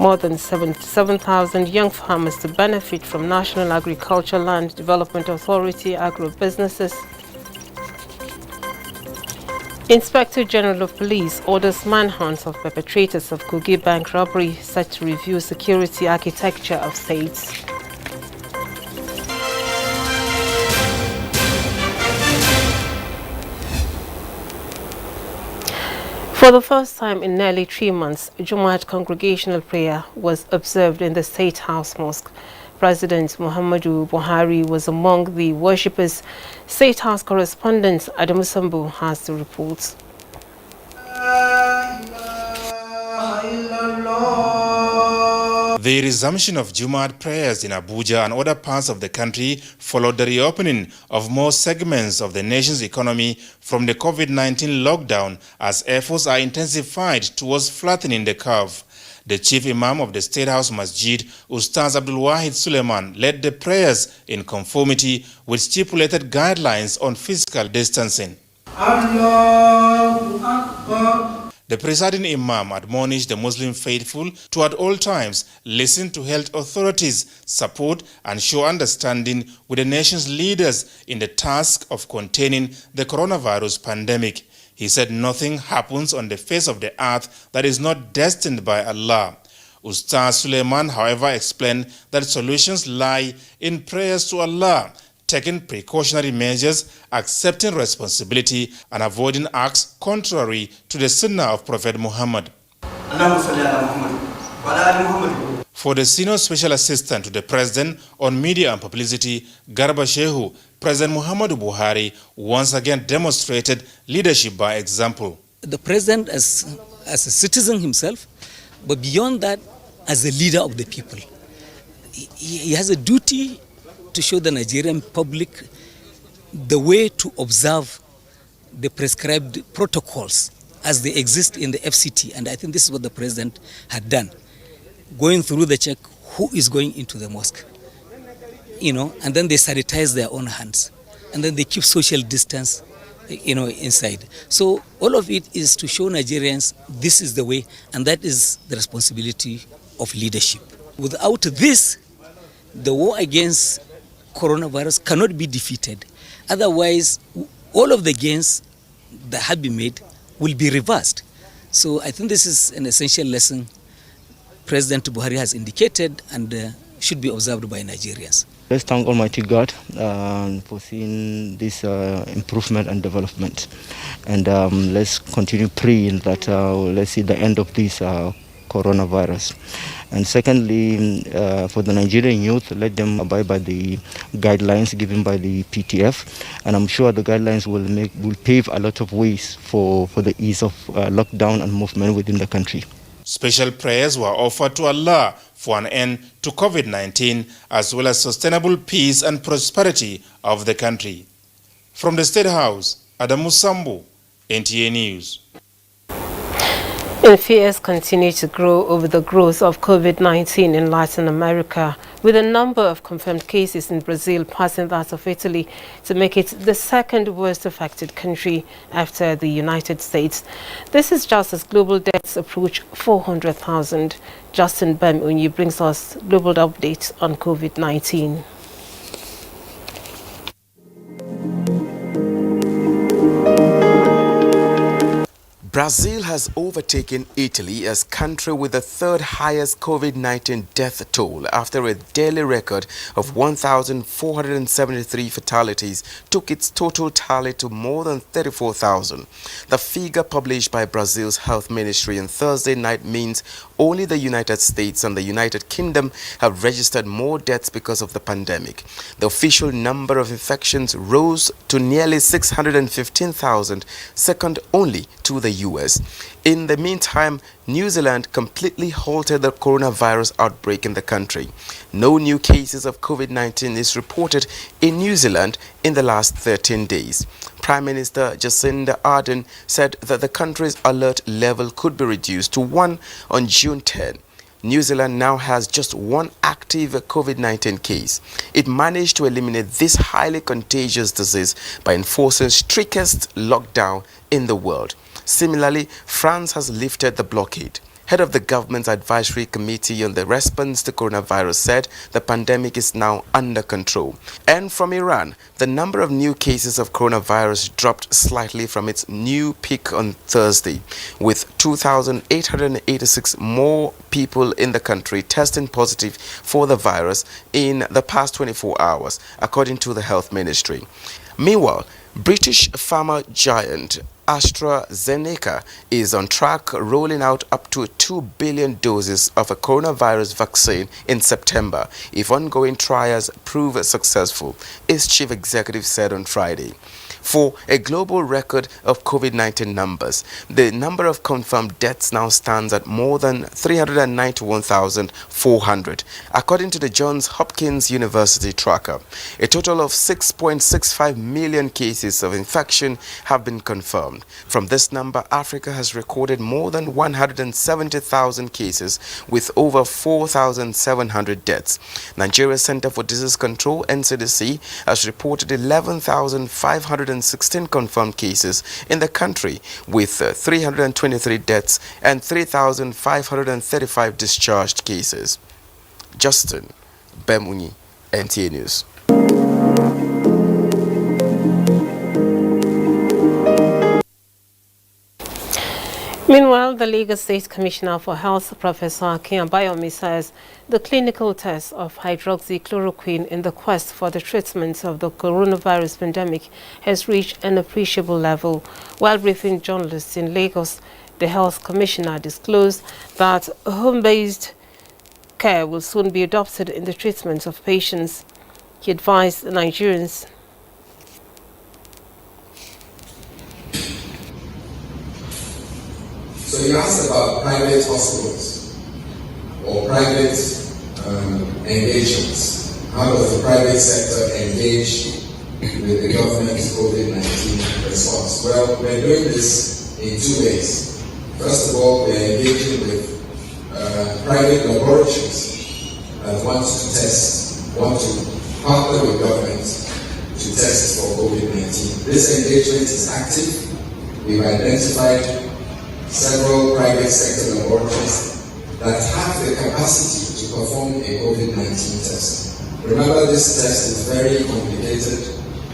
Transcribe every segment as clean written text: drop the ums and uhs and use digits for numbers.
more than 77,000 young farmers to benefit from National Agricultural Land Development Authority agro-businesses. Inspector General of Police orders manhunt of perpetrators of Kogi Bank robbery, set to review security architecture of states. For the first time in nearly 3 months, Jumat congregational prayer was observed in the State House Mosque. President Muhammadu Buhari was among the worshippers. State House correspondent Adamu Sambu has the report. The resumption of Jumat prayers in Abuja and other parts of the country followed the reopening of more segments of the nation's economy from the COVID-19 lockdown as efforts are intensified towards flattening the curve. The chief imam of the State House Masjid, Ustaz Abdul Wahid Suleiman, led the prayers in conformity with stipulated guidelines on physical distancing. Allahu Akbar. The presiding imam admonished the Muslim faithful to at all times listen to health authorities, support and show understanding with the nation's leaders in the task of containing the coronavirus pandemic. He said nothing happens on the face of the earth that is not destined by Allah. Ustaz Suleiman, however, explained that solutions lie in prayers to Allah, taking precautionary measures, accepting responsibility, and avoiding acts contrary to the sunnah of Prophet Muhammad. For the senior special assistant to the president on media and publicity, Garba Shehu, President Muhammadu Buhari once again demonstrated leadership by example. The president as a citizen himself, but beyond that, as a leader of the people. He has a duty to show the Nigerian public the way to observe the prescribed protocols as they exist in the FCT. And I think this is what the president had done. Going through the check, who is going into the mosque? And then they sanitize their own hands. And then they keep social distance, inside. So all of it is to show Nigerians this is the way, and that is the responsibility of leadership. Without this, the war against coronavirus cannot be defeated. Otherwise, all of the gains that have been made will be reversed. So I think this is an essential lesson President Buhari has indicated and should be observed by Nigerians. Let's thank Almighty God for seeing this improvement and development. And let's continue praying that let's see the end of this coronavirus. And secondly, for the Nigerian youth, let them abide by the guidelines given by the PTF. And I'm sure the guidelines will pave a lot of ways for the ease of lockdown and movement within the country. Special prayers were offered to Allah for an end to COVID-19 as well as sustainable peace and prosperity of the country. From the State House, Adamu Sambu, NTA News. Fears continue to grow over the growth of COVID-19 in Latin America, with a number of confirmed cases in Brazil passing that of Italy to make it the second worst affected country after the United States. This is just as global deaths approach 400,000. Justin Bemunyi brings us global updates on COVID-19. Brazil has overtaken Italy as country with the third highest COVID-19 death toll after a daily record of 1,473 fatalities took its total tally to more than 34,000. The figure published by Brazil's health ministry on Thursday night means only the United States and the United Kingdom have registered more deaths because of the pandemic. The official number of infections rose to nearly 615,000, second only to the US. In the meantime, New Zealand completely halted the coronavirus outbreak in the country. No new cases of COVID-19 is reported in New Zealand in the last 13 days. Prime Minister Jacinda Ardern said that the country's alert level could be reduced to 1 on June 10. New Zealand now has just one active COVID-19 case. It managed to eliminate this highly contagious disease by enforcing strictest lockdown in the world. Similarly, France has lifted the blockade. head of the government's advisory committee on the response to coronavirus, said the pandemic is now under control. And from Iran, the number of new cases of coronavirus dropped slightly from its new peak on Thursday, with 2,886 more people in the country testing positive for the virus in the past 24 hours, according to the health ministry. Meanwhile, British pharma giant AstraZeneca is on track, rolling out up to 2 billion doses of a coronavirus vaccine in September if ongoing trials prove successful, its chief executive said on Friday. For a global record of COVID-19 numbers, the number of confirmed deaths now stands at more than 391,400, according to the Johns Hopkins University tracker. A total of 6.65 million cases of infection have been confirmed. From this number, Africa has recorded more than 170,000 cases with over 4,700 deaths. Nigeria's Center for Disease Control, NCDC, has reported 11,516 confirmed cases in the country, with 323 deaths and 3,535 discharged cases. Justin Bemunyi, NTA News. Meanwhile, the Lagos State Commissioner for Health, Professor Akin Abayomi, says the clinical test of hydroxychloroquine in the quest for the treatment of the coronavirus pandemic has reached an appreciable level. While briefing journalists in Lagos, the Health Commissioner disclosed that home-based care will soon be adopted in the treatment of patients. He advised Nigerians So you asked about private hospitals or private engagements. How does the private sector engage with the government's COVID-19 response? Well, we're doing this in two ways. First of all, we're engaging with private laboratories that want to partner with government to test for COVID-19. This engagement is active. We've identified several private sector laboratories that have the capacity to perform a COVID-19 test. Remember, this test is very complicated.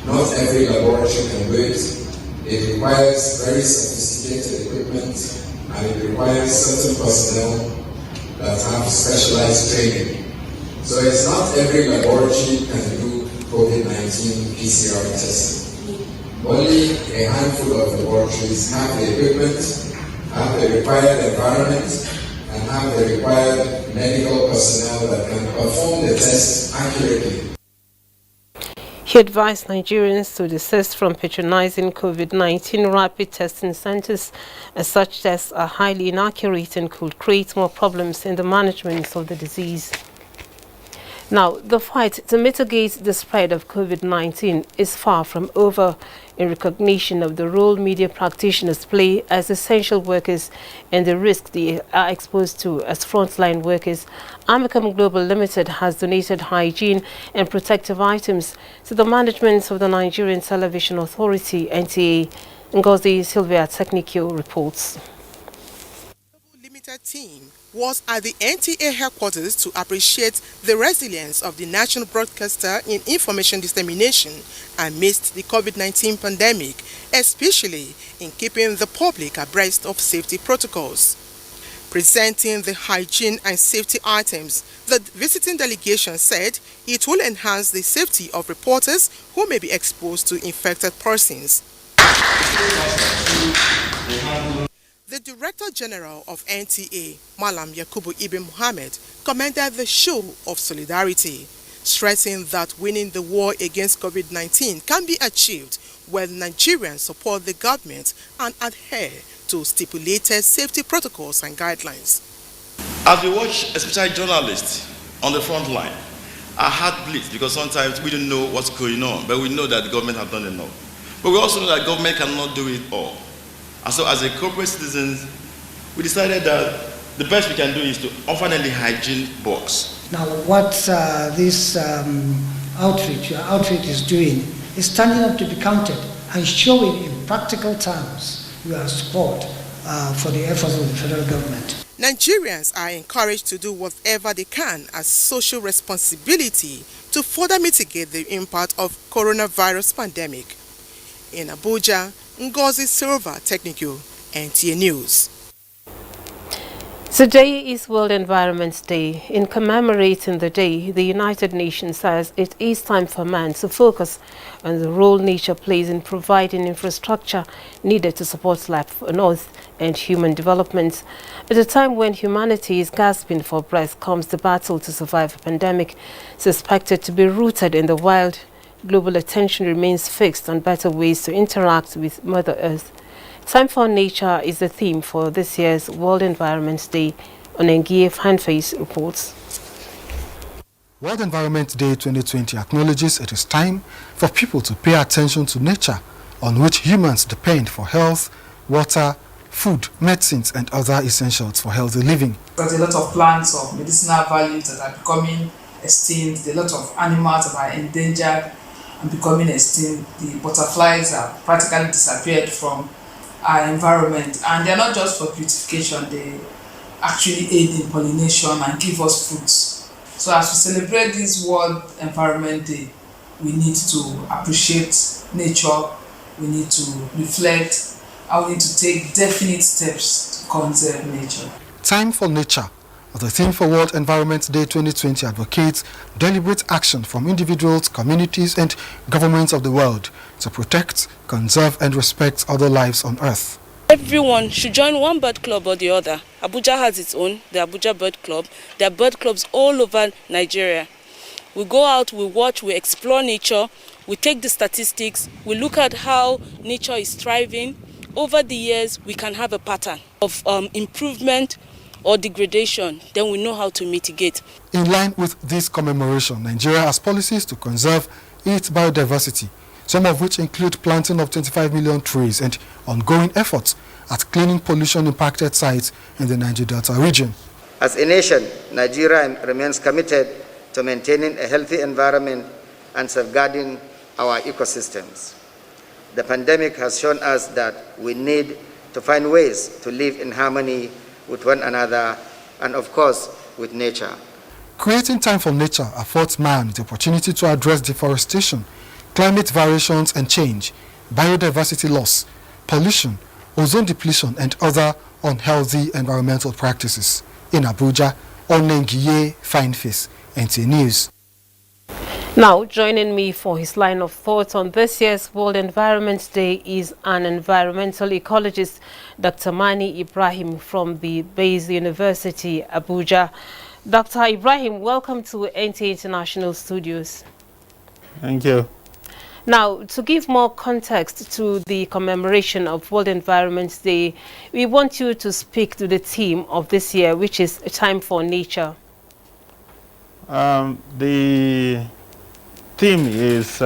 Not every laboratory can do it. It requires very sophisticated equipment, and it requires certain personnel that have specialized training. So it's not every laboratory can do COVID-19 PCR testing. Only a handful of laboratories have the equipment, have the required environment, and have the required medical personnel that can perform the test accurately. He advised Nigerians to desist from patronizing COVID-19 rapid testing centers, as such tests are highly inaccurate and could create more problems in the management of the disease. Now, the fight to mitigate the spread of COVID-19 is far from over, in recognition of the role media practitioners play as essential workers and the risk they are exposed to as frontline workers. Amicum Global Limited has donated hygiene and protective items to the management of the Nigerian Television Authority, NTA. Ngozi Sylvia Technical reports. Team was at the NTA headquarters to appreciate the resilience of the national broadcaster in information dissemination amidst the COVID-19 pandemic, especially in keeping the public abreast of safety protocols. Presenting the hygiene and safety items, the visiting delegation said it will enhance the safety of reporters who may be exposed to infected persons. The Director General of NTA, Malam Yakubu Ibn Mohammed, commended the show of solidarity, stressing that winning the war against COVID-19 can be achieved when Nigerians support the government and adhere to stipulated safety protocols and guidelines. As we watch, especially journalists on the front line, our heart bleeds because sometimes we don't know what's going on, but we know that the government has done enough. But we also know that government cannot do it all. And so as a corporate citizens, we decided that the best we can do is to offer them the hygiene box. Now what this outreach is doing is standing up to be counted and showing in practical terms your support for the efforts of the federal government. Nigerians are encouraged to do whatever they can as social responsibility to further mitigate the impact of coronavirus pandemic. In Abuja, Ngozi Silva, Technical, NTA News. Today is World Environment Day. In commemorating the day, the United Nations says it is time for man to focus on the role nature plays in providing infrastructure needed to support life on Earth and human development. At a time when humanity is gasping for breath comes the battle to survive a pandemic suspected to be rooted in the wild. Global attention remains fixed on better ways to interact with Mother Earth. Time for Nature is the theme for this year's World Environment Day. Onengie Fanface reports. World Environment Day 2020 acknowledges it is time for people to pay attention to nature, on which humans depend for health, water, food, medicines, and other essentials for healthy living. There's a lot of plants of medicinal values that are becoming extinct, a lot of animals that are endangered and becoming extinct. The butterflies are practically disappeared from our environment, and they're not just for beautification, they actually aid in pollination and give us fruits. So as we celebrate this World Environment Day, we need to appreciate nature, we need to reflect, and we need to take definite steps to conserve nature. Time for Nature, the theme for World Environment Day 2020, advocates deliberate action from individuals, communities, and governments of the world to protect, conserve, and respect other lives on Earth. Everyone should join one bird club or the other. Abuja has its own, the Abuja Bird Club. There are bird clubs all over Nigeria. We go out, we watch, we explore nature, we take the statistics, we look at how nature is thriving. Over the years, we can have a pattern of improvement or degradation, then we know how to mitigate. In line with this commemoration, Nigeria has policies to conserve its biodiversity, some of which include planting of 25 million trees and ongoing efforts at cleaning pollution-impacted sites in the Niger Delta region. As a nation, Nigeria remains committed to maintaining a healthy environment and safeguarding our ecosystems. The pandemic has shown us that we need to find ways to live in harmony with one another and, of course, with nature. Creating time for nature affords man the opportunity to address deforestation, climate variations and change, biodiversity loss, pollution, ozone depletion, and other unhealthy environmental practices. In Abuja, Onengie Fineface, NTA News. Now, joining me for his line of thought on this year's World Environment Day is an environmental ecologist, Dr. Mani Ibrahim from the Bayes University, Abuja. Dr. Ibrahim, welcome to NTA International Studios. Thank you. Now, to give more context to the commemoration of World Environment Day, we want you to speak to the theme of this year, which is Time for Nature. The theme is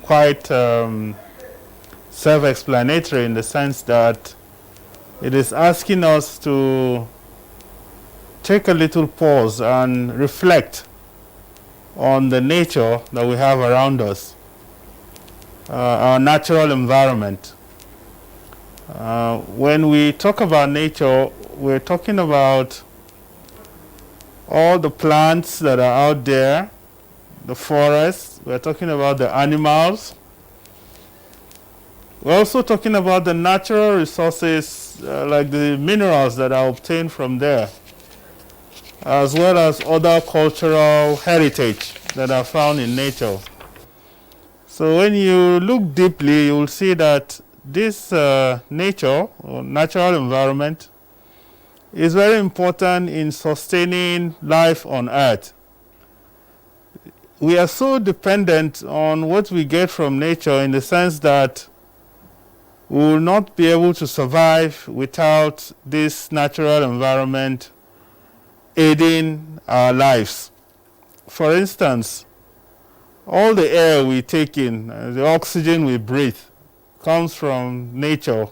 quite self-explanatory in the sense that it is asking us to take a little pause and reflect on the nature that we have around us, our natural environment. When we talk about nature, we're talking about all the plants that are out there, the forests, we're talking about the animals. We're also talking about the natural resources like the minerals that are obtained from there, as well as other cultural heritage that are found in nature. So when you look deeply, you will see that this nature or natural environment is very important in sustaining life on Earth. We are so dependent on what we get from nature in the sense that we will not be able to survive without this natural environment aiding our lives. For instance, all the air we take in, the oxygen we breathe, comes from nature,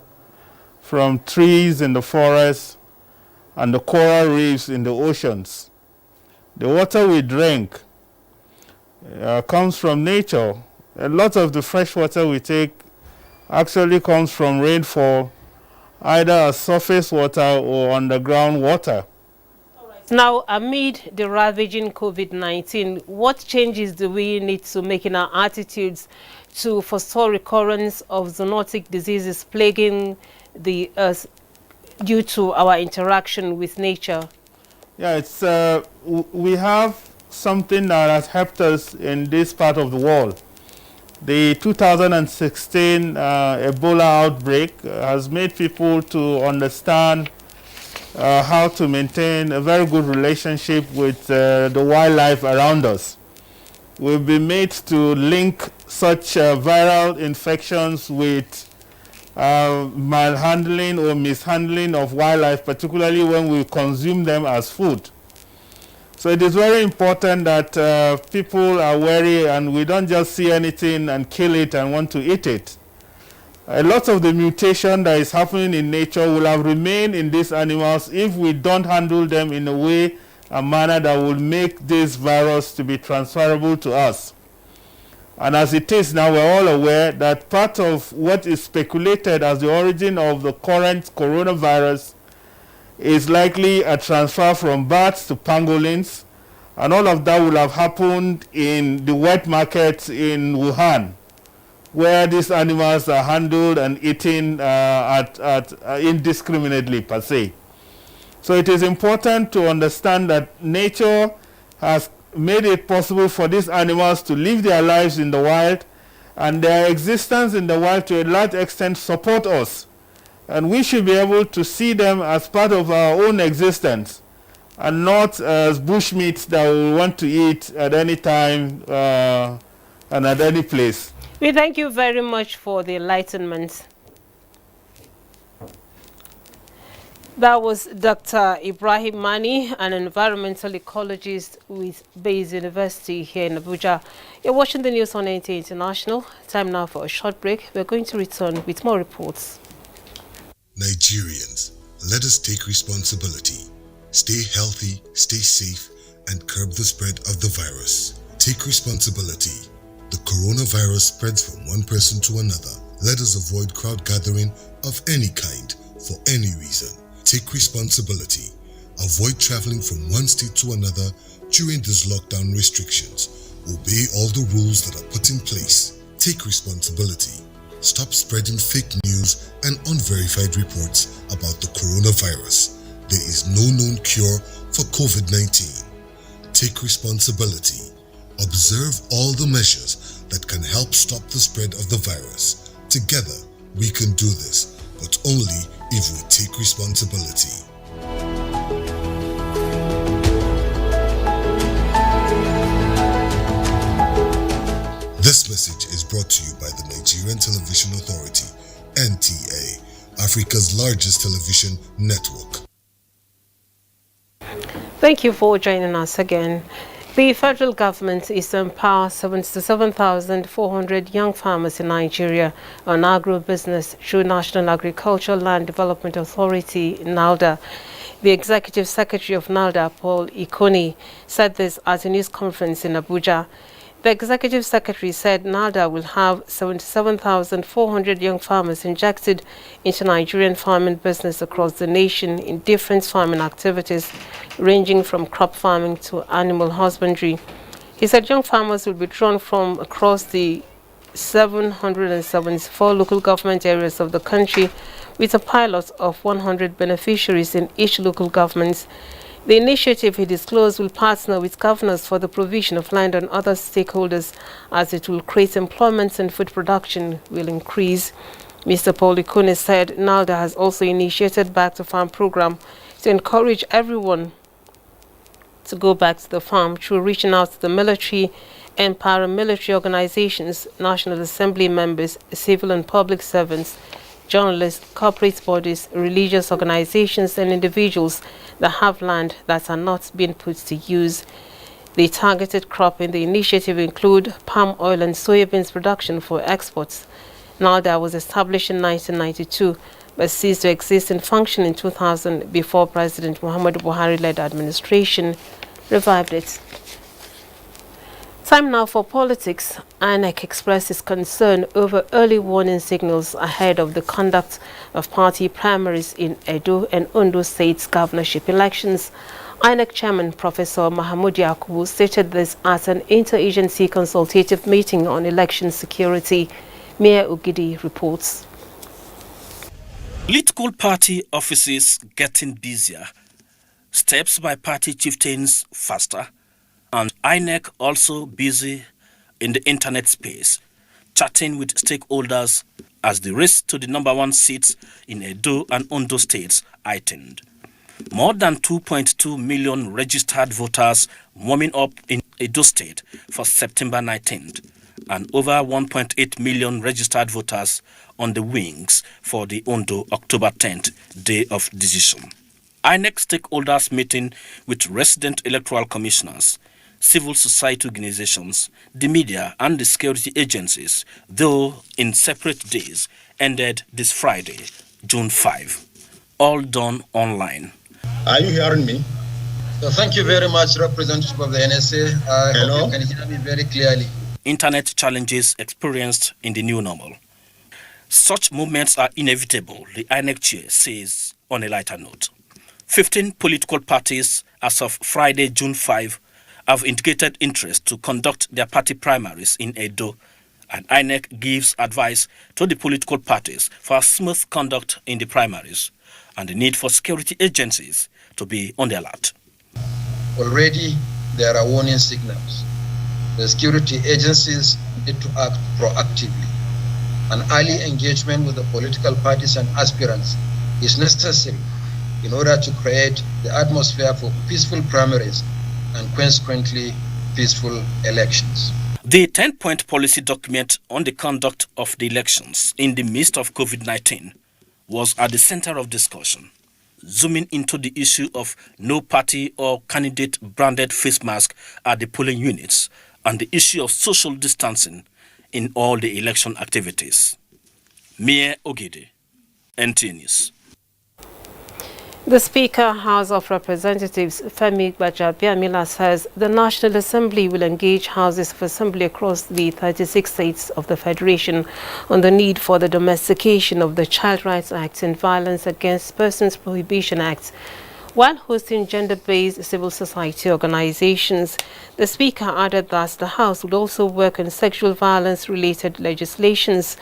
from trees in the forests and the coral reefs in the oceans. The water we drink comes from nature. A lot of the fresh water we take actually comes from rainfall either as surface water or underground water. Now, amid the ravaging COVID-19, what changes do we need to make in our attitudes to forestall recurrence of zoonotic diseases plaguing the earth due to our interaction with nature? Yeah, it's we have something that has helped us in this part of the world. The 2016 Ebola outbreak has made people to understand how to maintain a very good relationship with the wildlife around us. We've been made to link such viral infections with malhandling or mishandling of wildlife, particularly when we consume them as food. So it is very important that people are wary and we don't just see anything and kill it and want to eat it. A lot of the mutation that is happening in nature will have remained in these animals if we don't handle them in a way, a manner that will make this virus to be transferable to us. And as it is now, we're all aware that part of what is speculated as the origin of the current coronavirus is likely a transfer from bats to pangolins, and all of that will have happened in the wet markets in Wuhan, where these animals are handled and eaten indiscriminately per se. So it is important to understand that nature has made it possible for these animals to live their lives in the wild, and their existence in the wild to a large extent support us. And we should be able to see them as part of our own existence and not as bushmeat that we want to eat at any time and at any place. We thank you very much for the enlightenment. That was Dr. Ibrahim Mani, an environmental ecologist with Bayes University here in Abuja. You're watching the news on NTA International. Time now for a short break. We're going to return with more reports. Nigerians, let us take responsibility. Stay healthy, stay safe, and curb the spread of the virus. Take responsibility. The coronavirus spreads from one person to another. Let us avoid crowd gathering of any kind for any reason. Take responsibility. Avoid traveling from one state to another during these lockdown restrictions. Obey all the rules that are put in place. Take responsibility. Stop spreading fake news and unverified reports about the coronavirus. There is no known cure for COVID-19. Take responsibility. Observe all the measures that can help stop the spread of the virus. Together, we can do this, but only if we take responsibility. This message is brought to you by the Nigerian Television Authority, NTA, Africa's largest television network. Thank you for joining us again. The federal government is to empower 77,400 young farmers in Nigeria on agro-business through National Agricultural Land Development Authority, NALDA. The Executive Secretary of NALDA, Paul Ikoni, said this at a news conference in Abuja. The Executive Secretary said NALDA will have 77,400 young farmers injected into Nigerian farming business across the nation in different farming activities, ranging from crop farming to animal husbandry. He said young farmers will be drawn from across the 774 local government areas of the country, with a pilot of 100 beneficiaries in each local government. The initiative, he disclosed, will partner with governors for the provision of land and other stakeholders, as it will create employment and food production will increase. Mr. Paul Ikone said NALDA has also initiated Back to Farm program to encourage everyone to go back to the farm through reaching out to the military and paramilitary organizations, National Assembly members, civil and public servants, journalists, corporate bodies, religious organizations, and individuals that have land that are not being put to use. The targeted crop in the initiative include palm oil and soybeans production for exports. NALDA was established in 1992, but ceased to exist and function in 2000 before President Muhammadu Buhari-led administration revived it. Time now for politics. INEC expresses concern over early warning signals ahead of the conduct of party primaries in Edo and Ondo States governorship elections. INEC Chairman Professor Mahmoud Yakubu stated this at an interagency consultative meeting on election security. Mayor Ogidi reports. Political party offices getting busier, steps by party chieftains faster, and INEC also busy in the internet space, chatting with stakeholders as the race to the #1 seats in Edo and Ondo states heightened. More than 2.2 million registered voters warming up in Edo state for September 19th, and over 1.8 million registered voters on the wings for the Ondo October 10th day of decision. INEC stakeholders meeting with resident electoral commissioners, civil society organizations, the media and the security agencies, though in separate days, ended this Friday, June 5. All done online. Are you hearing me? So thank you very much, representative of the NSA. Hello? Hope you can hear me very clearly. Internet challenges experienced in the new normal. Such movements are inevitable, the INEC chair says on a lighter note. 15 political parties as of Friday, June 5, have indicated interest to conduct their party primaries in Edo, and INEC gives advice to the political parties for a smooth conduct in the primaries and the need for security agencies to be on the alert. Already there are warning signals. The security agencies need to act proactively. An early engagement with the political parties and aspirants is necessary in order to create the atmosphere for peaceful primaries and consequently peaceful elections. The 10-point policy document on the conduct of the elections in the midst of COVID-19 was at the center of discussion, zooming into the issue of no party or candidate branded face mask at the polling units and the issue of social distancing in all the election activities. Mayor Ogidi, NTA News. The Speaker, House of Representatives, Femi Gbajabiamila, says the National Assembly will engage houses of assembly across the 36 states of the Federation on the need for the domestication of the Child Rights Act and Violence Against Persons Prohibition Act. While hosting gender-based civil society organizations, the Speaker added that the House would also work on sexual violence-related legislations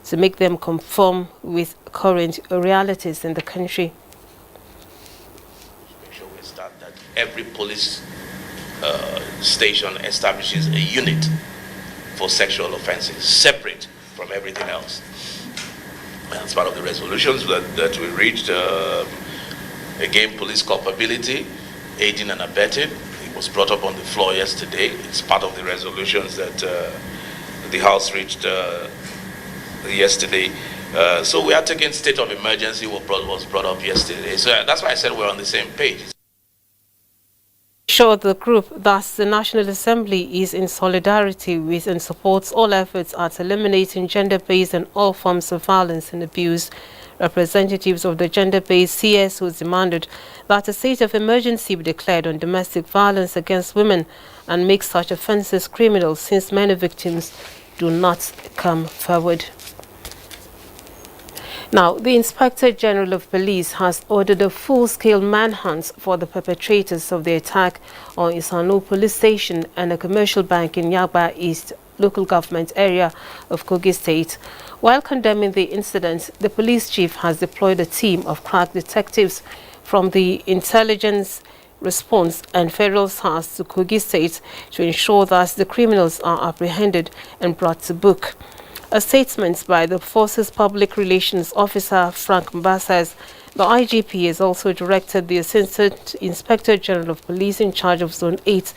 to make them conform with current realities in the country. Every police station establishes a unit for sexual offenses, separate from everything else. That's part of the resolutions that we reached. Again, police culpability, aiding and abetting. It was brought up on the floor yesterday. It's part of the resolutions that the House reached yesterday. So we are taking state of emergency, what was brought up yesterday. So that's why I said we're on the same page. Sure, the group, thus the National Assembly, is in solidarity with and supports all efforts at eliminating gender-based and all forms of violence and abuse. Representatives of the gender-based CSOs demanded that a state of emergency be declared on domestic violence against women and make such offences criminal, since many victims do not come forward. Now, the Inspector General of Police has ordered a full-scale manhunt for the perpetrators of the attack on Isano Police Station and a commercial bank in Yaba East local government area of Kogi State. While condemning the incident, the police chief has deployed a team of crack detectives from the Intelligence Response and Federal SARS to Kogi State to ensure that the criminals are apprehended and brought to book. A statement by the Force's Public Relations Officer, Frank Mba, says the IGP has also directed the Assistant Inspector General of Police in charge of Zone 8,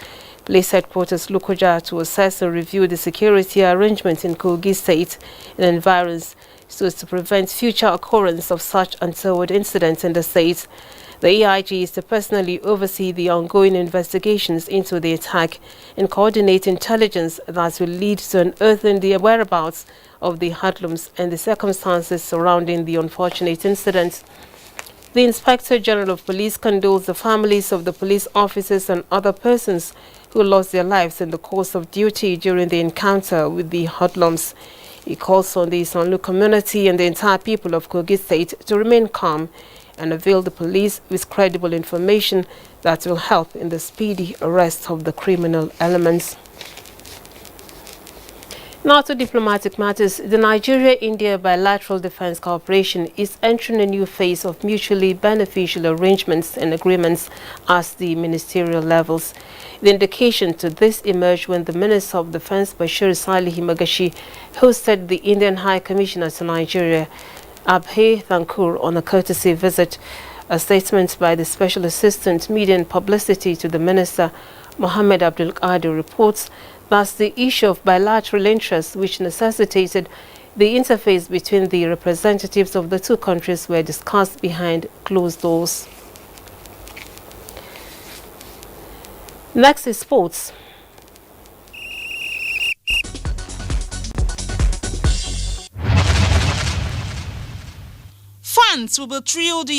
Police Headquarters Lokoja, to assess and review the security arrangements in Kogi State and environs so as to prevent future occurrence of such untoward incidents in the state. The AIG is to personally oversee the ongoing investigations into the attack and coordinate intelligence that will lead to unearthing the whereabouts of the hoodlums and the circumstances surrounding the unfortunate incident. The Inspector General of Police condoles the families of the police officers and other persons who lost their lives in the course of duty during the encounter with the hoodlums. He calls on the Sanlu community and the entire people of Kogi State to remain calm and avail the police with credible information that will help in the speedy arrest of the criminal elements. Now to diplomatic matters, the Nigeria-India bilateral defense cooperation is entering a new phase of mutually beneficial arrangements and agreements at the ministerial levels. The indication to this emerged when the Minister of Defense Bashir Salih Magashi hosted the Indian High Commissioner to Nigeria, Abhay Thankur, on a courtesy visit. A statement by the Special Assistant Media and Publicity to the Minister, Mohammed Abdul Qadir, reports that the issue of bilateral interests, which necessitated the interface between the representatives of the two countries, were discussed behind closed doors. Next is sports. Fans will be thrilled